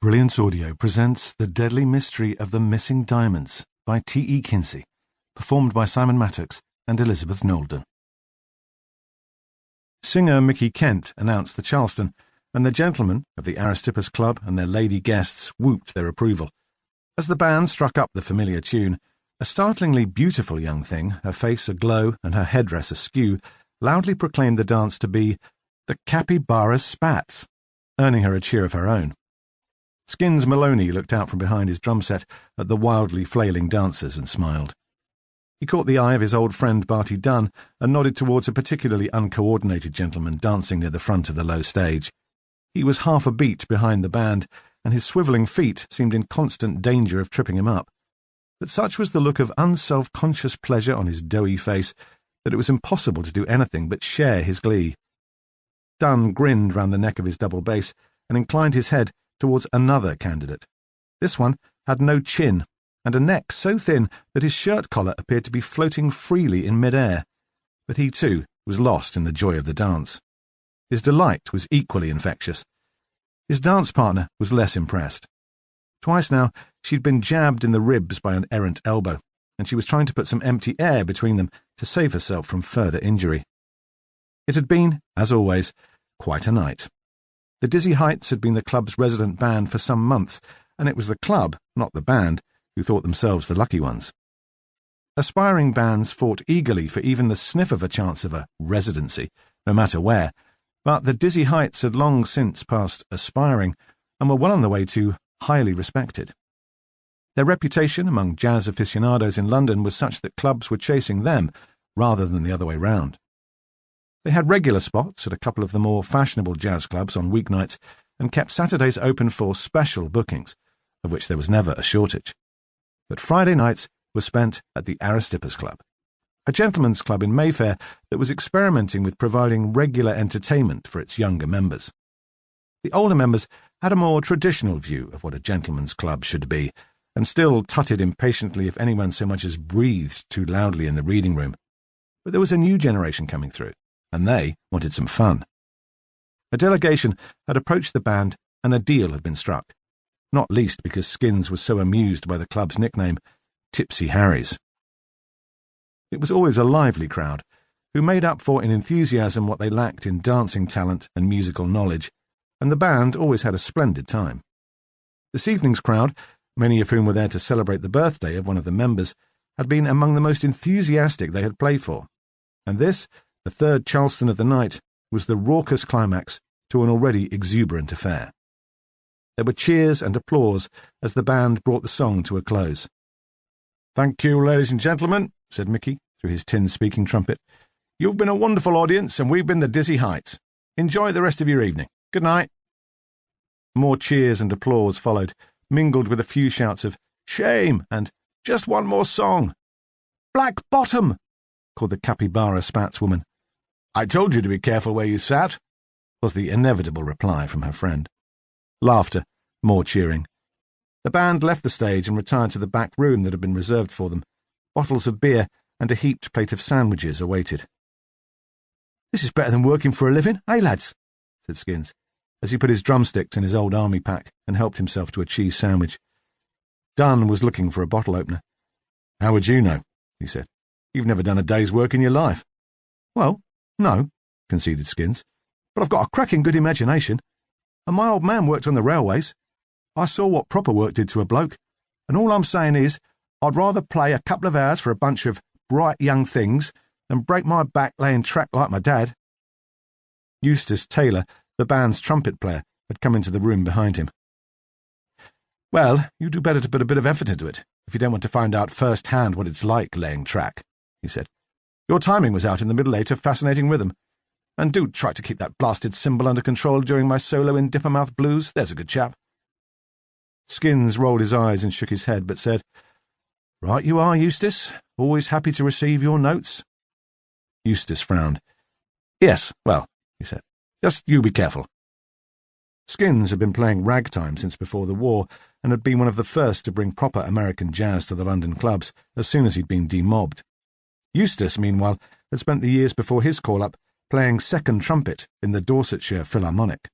Brilliance Audio presents The Deadly Mystery of the Missing Diamonds by E Kinsey, performed by Simon Mattox and Elizabeth Knowlton. Singer Mickey Kent announced the Charleston, and the gentlemen of the Aristippus Club and their lady guests whooped their approval. As the band struck up the familiar tune, a startlingly beautiful young thing, her face aglow and her headdress askew, loudly proclaimed the dance to be the Capybara's Spats, earning her a cheer of her own. Skins Maloney looked out from behind his drum set at the wildly flailing dancers and smiled. He caught the eye of his old friend Barty Dunn and nodded towards a particularly uncoordinated gentleman dancing near the front of the low stage. He was half a beat behind the band, and his swivelling feet seemed in constant danger of tripping him up. But such was the look of unself-conscious pleasure on his doughy face that it was impossible to do anything but share his glee. Dunn grinned round the neck of his double bass and inclined his head towards another candidate. This one had no chin, and a neck so thin that his shirt collar appeared to be floating freely in mid-air. But he, too, was lost in the joy of the dance. His delight was equally infectious. His dance partner was less impressed. Twice now she'd been jabbed in the ribs by an errant elbow, and she was trying to put some empty air between them to save herself from further injury. It had been, as always, quite a night. The Dizzy Heights had been the club's resident band for some months, and it was the club, not the band, who thought themselves the lucky ones. Aspiring bands fought eagerly for even the sniff of a chance of a residency, no matter where, but the Dizzy Heights had long since passed aspiring and were well on the way to highly respected. Their reputation among jazz aficionados in London was such that clubs were chasing them rather than the other way round. They had regular spots at a couple of the more fashionable jazz clubs on weeknights and kept Saturdays open for special bookings, of which there was never a shortage. But Friday nights were spent at the Aristippus Club, a gentleman's club in Mayfair that was experimenting with providing regular entertainment for its younger members. The older members had a more traditional view of what a gentleman's club should be, and still tutted impatiently if anyone so much as breathed too loudly in the reading room. But there was a new generation coming through, and they wanted some fun. A delegation had approached the band and a deal had been struck, not least because Skins was so amused by the club's nickname, Tipsy Harry's. It was always a lively crowd, who made up for in enthusiasm what they lacked in dancing talent and musical knowledge, and the band always had a splendid time. This evening's crowd, many of whom were there to celebrate the birthday of one of the members, had been among the most enthusiastic they had played for, and this, the third Charleston of the night, was the raucous climax to an already exuberant affair. There were cheers and applause as the band brought the song to a close. "Thank you, ladies and gentlemen," said Mickey through his tin speaking trumpet. "You've been a wonderful audience, and we've been the Dizzy Heights. Enjoy the rest of your evening. Good night." More cheers and applause followed, mingled with a few shouts of "Shame!" and "Just one more song." "Black Bottom!" called the Capybara Spats woman. "I told you to be careful where you sat," was the inevitable reply from her friend. Laughter, more cheering. The band left the stage and retired to the back room that had been reserved for them. Bottles of beer and a heaped plate of sandwiches awaited. "This is better than working for a living, eh, lads?" said Skins, as he put his drumsticks in his old army pack and helped himself to a cheese sandwich. Dunn was looking for a bottle opener. "How would you know?" he said. "You've never done a day's work in your life." "Well, no," conceded Skins, "but I've got a cracking good imagination. And my old man worked on the railways. I saw what proper work did to a bloke, and all I'm saying is I'd rather play a couple of hours for a bunch of bright young things than break my back laying track like my dad." Eustace Taylor, the band's trumpet player, had come into the room behind him. "Well, you do better to put a bit of effort into it, if you don't want to find out first-hand what it's like laying track," he said. "Your timing was out in the middle eight of Fascinating Rhythm. And do try to keep that blasted cymbal under control during my solo in Dippermouth Blues, there's a good chap." Skins rolled his eyes and shook his head, but said, "Right you are, Eustace. Always happy to receive your notes." Eustace frowned. "Yes, well," he said, "just you be careful." Skins had been playing ragtime since before the war, and had been one of the first to bring proper American jazz to the London clubs as soon as he'd been demobbed. Eustace, meanwhile, had spent the years before his call-up playing second trumpet in the Dorsetshire Philharmonic.